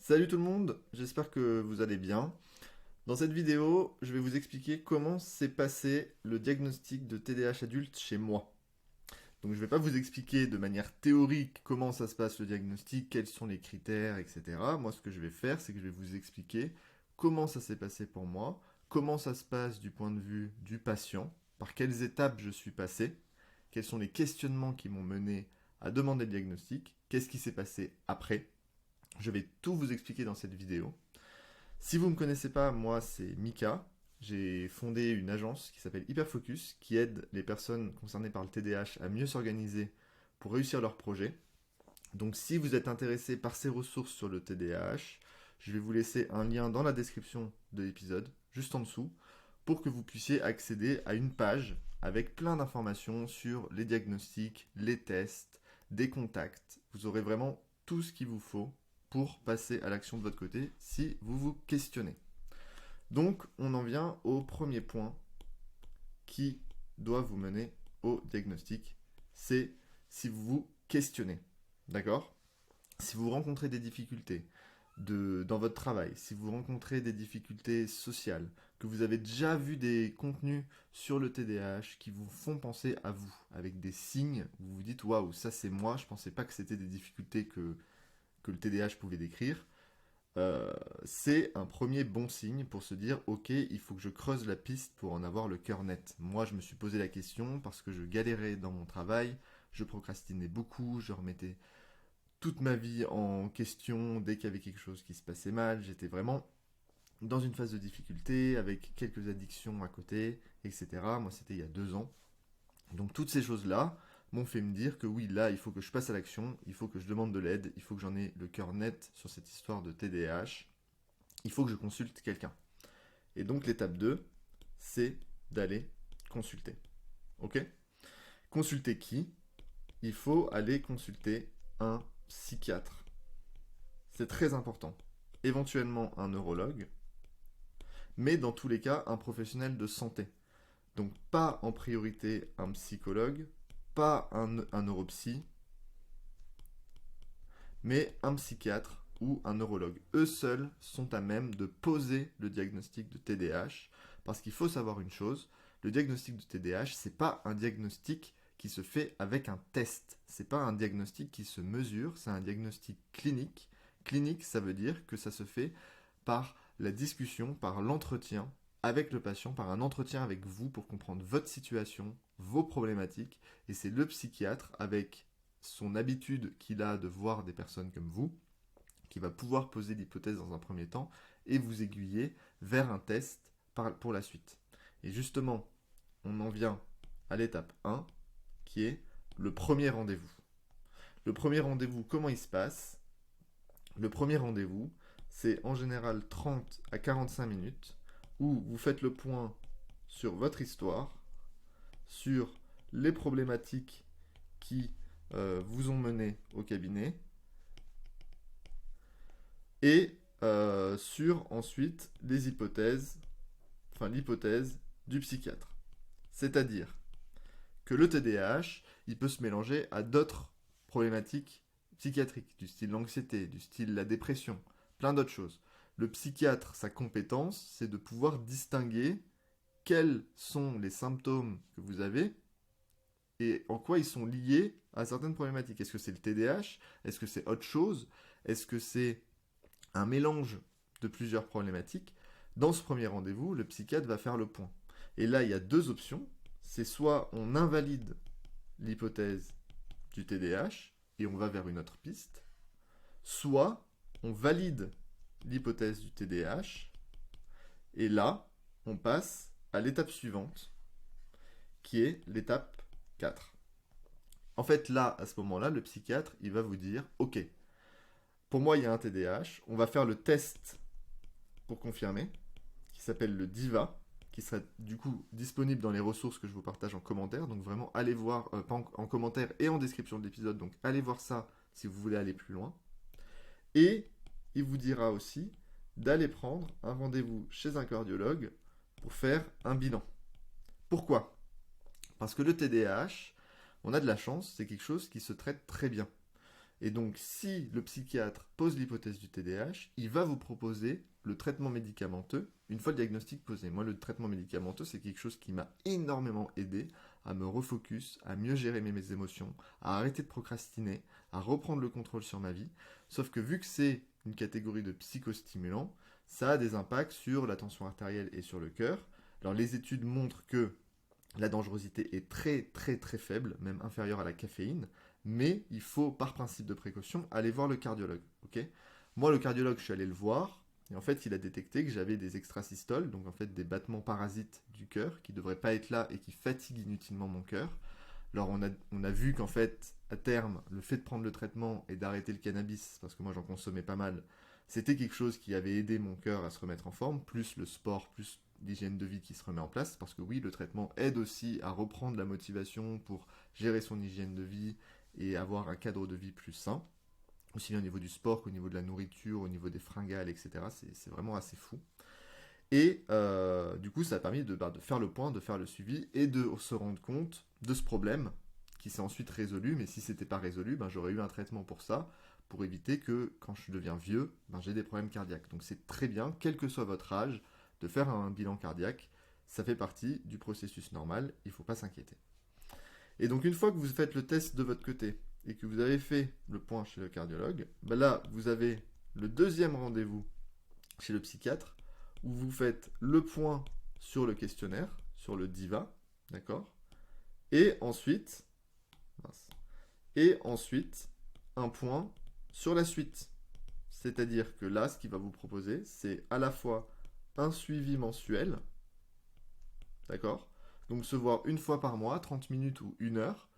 Salut tout le monde, j'espère que vous allez bien. Dans cette vidéo, je vais vous expliquer comment s'est passé le diagnostic de TDAH adulte chez moi. Donc je ne vais pas vous expliquer de manière théorique comment ça se passe le diagnostic, quels sont les critères, etc. Moi ce que je vais faire, c'est que je vais vous expliquer comment ça s'est passé pour moi, comment ça se passe du point de vue du patient, par quelles étapes je suis passé, quels sont les questionnements qui m'ont mené à demander le diagnostic, qu'est-ce qui s'est passé après. Je vais tout vous expliquer dans cette vidéo. Si vous ne me connaissez pas, moi c'est Mika. J'ai fondé une agence qui s'appelle Hyperfocus qui aide les personnes concernées par le TDAH à mieux s'organiser pour réussir leurs projets. Donc si vous êtes intéressé par ces ressources sur le TDAH, je vais vous laisser un lien dans la description de l'épisode, juste en dessous, pour que vous puissiez accéder à une page avec plein d'informations sur les diagnostics, les tests, des contacts. Vous aurez vraiment tout ce qu'il vous faut pour passer à l'action de votre côté si vous vous questionnez. Donc, on en vient au premier point qui doit vous mener au diagnostic. C'est si vous vous questionnez. D'accord? Si vous rencontrez des difficultés dans votre travail, si vous rencontrez des difficultés sociales, que vous avez déjà vu des contenus sur le TDAH qui vous font penser à vous, avec des signes, vous vous dites waouh, ça c'est moi, je pensais pas que c'était des difficultés que le TDAH pouvait décrire. C'est un premier bon signe pour se dire ok, il faut que je creuse la piste pour en avoir le cœur net. Moi, je me suis posé la question parce que je galérais dans mon travail, je procrastinais beaucoup, je remettais toute ma vie en question dès qu'il y avait quelque chose qui se passait mal. J'étais vraiment dans une phase de difficulté avec quelques addictions à côté, etc. Moi, c'était il y a 2 ans. Donc toutes ces choses-là m'ont fait me dire que oui, là, il faut que je passe à l'action, il faut que je demande de l'aide, il faut que j'en ai le cœur net sur cette histoire de TDAH, il faut que je consulte quelqu'un. Et donc l'étape 2, c'est d'aller consulter. Ok? Consulter qui? Il faut aller consulter un psychiatre. C'est très important. Éventuellement un neurologue, mais dans tous les cas un professionnel de santé. Donc pas en priorité un psychologue, pas un neuropsy, mais un psychiatre ou un neurologue. Eux seuls sont à même de poser le diagnostic de TDAH, parce qu'il faut savoir une chose, le diagnostic de TDAH, c'est pas un diagnostic qui se fait avec un test. C'est pas un diagnostic qui se mesure, c'est un diagnostic clinique. Clinique, ça veut dire que ça se fait par la discussion, par l'entretien avec le patient, par un entretien avec vous pour comprendre votre situation, vos problématiques, et c'est le psychiatre avec son habitude qu'il a de voir des personnes comme vous, qui va pouvoir poser l'hypothèse dans un premier temps et vous aiguiller vers un test pour la suite. Et justement, on en vient à l'étape 1, qui est le premier rendez-vous. Le premier rendez-vous, comment il se passe? Le premier rendez-vous, c'est en général 30 à 45 minutes où vous faites le point sur votre histoire, sur les problématiques qui vous ont mené au cabinet et sur ensuite les hypothèses, enfin l'hypothèse du psychiatre. C'est-à-dire que le TDAH, il peut se mélanger à d'autres problématiques psychiatriques, du style l'anxiété, du style la dépression, plein d'autres choses. Le psychiatre, sa compétence, c'est de pouvoir distinguer quels sont les symptômes que vous avez et en quoi ils sont liés à certaines problématiques. Est-ce que c'est le TDAH? Est-ce que c'est autre chose? Est-ce que c'est un mélange de plusieurs problématiques? Dans ce premier rendez-vous, le psychiatre va faire le point. Et là, il y a deux options. C'est soit on invalide l'hypothèse du TDAH et on va vers une autre piste, soit on valide l'hypothèse du TDAH et là, on passe à l'étape suivante qui est l'étape 4. En fait, là, à ce moment-là, le psychiatre, il va vous dire, ok, pour moi, il y a un TDAH, on va faire le test pour confirmer, qui s'appelle le DIVA, qui sera du coup disponible dans les ressources que je vous partage en commentaire. Donc vraiment, allez voir, pas en commentaire et en description de l'épisode, donc allez voir ça si vous voulez aller plus loin. Et il vous dira aussi d'aller prendre un rendez-vous chez un cardiologue pour faire un bilan. Pourquoi? Parce que le TDAH, on a de la chance, c'est quelque chose qui se traite très bien. Et donc, si le psychiatre pose l'hypothèse du TDAH, il va vous proposer le traitement médicamenteux une fois le diagnostic posé. Moi, le traitement médicamenteux, c'est quelque chose qui m'a énormément aidé à me refocus, à mieux gérer mes émotions, à arrêter de procrastiner, à reprendre le contrôle sur ma vie. Sauf que vu que c'est une catégorie de psychostimulants, ça a des impacts sur la tension artérielle et sur le cœur. Alors, les études montrent que la dangerosité est très très très faible, même inférieure à la caféine, mais il faut, par principe de précaution, aller voir le cardiologue. Okay, moi, le cardiologue, je suis allé le voir, et en fait, il a détecté que j'avais des extrasystoles, donc en fait des battements parasites du cœur, qui ne devraient pas être là et qui fatiguent inutilement mon cœur. Alors, on a vu qu'en fait, à terme, le fait de prendre le traitement et d'arrêter le cannabis, parce que moi j'en consommais pas mal, c'était quelque chose qui avait aidé mon cœur à se remettre en forme, plus le sport, plus l'hygiène de vie qui se remet en place, parce que oui, le traitement aide aussi à reprendre la motivation pour gérer son hygiène de vie et avoir un cadre de vie plus sain, aussi bien au niveau du sport qu'au niveau de la nourriture, au niveau des fringales, etc. C'est vraiment assez fou. Et du coup, ça a permis de faire le point, de faire le suivi et de se rendre compte de ce problème qui s'est ensuite résolu. Mais si c'était pas résolu, ben, j'aurais eu un traitement pour ça, pour éviter que quand je deviens vieux, ben, j'ai des problèmes cardiaques. Donc c'est très bien, quel que soit votre âge, de faire un bilan cardiaque. Ça fait partie du processus normal, il ne faut pas s'inquiéter. Et donc une fois que vous faites le test de votre côté et que vous avez fait le point chez le cardiologue, ben là, vous avez le deuxième rendez-vous chez le psychiatre où vous faites le point sur le questionnaire, sur le DIVA, d'accord? Et ensuite, un point sur la suite. C'est-à-dire que là, ce qu'il va vous proposer, c'est à la fois un suivi mensuel, d'accord? Donc se voir une fois par mois, 30 minutes ou 1 heure,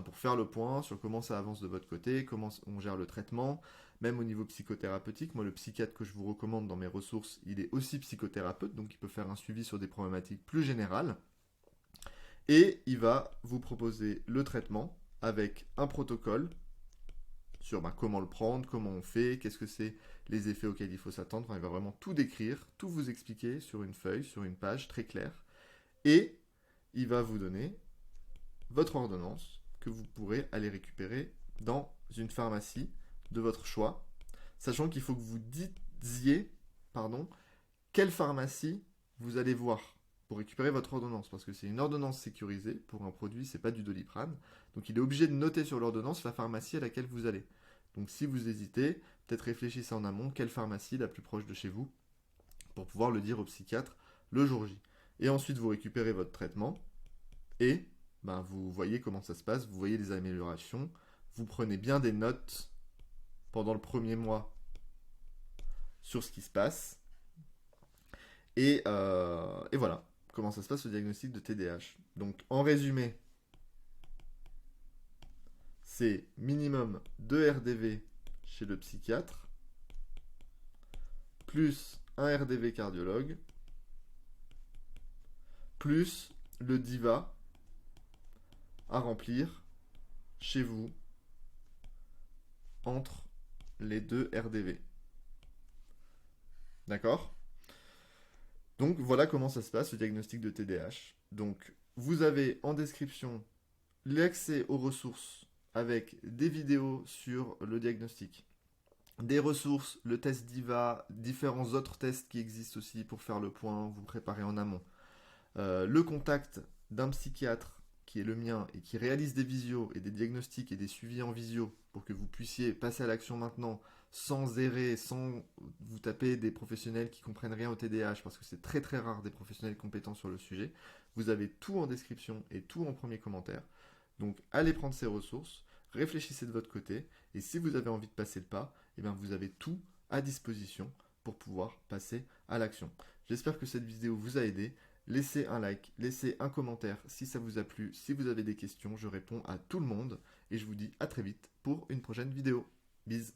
pour faire le point sur comment ça avance de votre côté, comment on gère le traitement, même au niveau psychothérapeutique. Moi, le psychiatre que je vous recommande dans mes ressources, il est aussi psychothérapeute, donc il peut faire un suivi sur des problématiques plus générales. Et il va vous proposer le traitement avec un protocole sur comment le prendre, comment on fait, qu'est-ce que c'est les effets auxquels il faut s'attendre. Enfin, il va vraiment tout décrire, tout vous expliquer sur une feuille, sur une page très claire. Et il va vous donner votre ordonnance que vous pourrez aller récupérer dans une pharmacie de votre choix, sachant qu'il faut que vous disiez, quelle pharmacie vous allez voir pour récupérer votre ordonnance, parce que c'est une ordonnance sécurisée pour un produit, c'est pas du Doliprane, donc il est obligé de noter sur l'ordonnance la pharmacie à laquelle vous allez. Donc si vous hésitez, peut-être réfléchissez en amont quelle pharmacie est la plus proche de chez vous pour pouvoir le dire au psychiatre le jour J. Et ensuite vous récupérez votre traitement et vous voyez comment ça se passe, vous voyez les améliorations, vous prenez bien des notes pendant le premier mois sur ce qui se passe. Et voilà comment ça se passe au diagnostic de TDAH. Donc en résumé, c'est minimum 2 RDV chez le psychiatre, plus un RDV cardiologue, plus le DIVA à remplir chez vous entre les 2 RDV. D'accord? Donc voilà comment ça se passe, le diagnostic de TDAH. Donc vous avez en description l'accès aux ressources avec des vidéos sur le diagnostic, des ressources, le test DIVA, différents autres tests qui existent aussi pour faire le point, vous préparer en amont. Le contact d'un psychiatre qui est le mien et qui réalise des visios et des diagnostics et des suivis en visio pour que vous puissiez passer à l'action maintenant sans errer, sans vous taper des professionnels qui comprennent rien au TDAH, parce que c'est très très rare des professionnels compétents sur le sujet. Vous avez tout en description et tout en premier commentaire. Donc allez prendre ces ressources, réfléchissez de votre côté, et si vous avez envie de passer le pas, vous avez tout à disposition pour pouvoir passer à l'action. J'espère que cette vidéo vous a aidé. Laissez un like, laissez un commentaire si ça vous a plu, si vous avez des questions, je réponds à tout le monde, et je vous dis à très vite pour une prochaine vidéo. Bisous.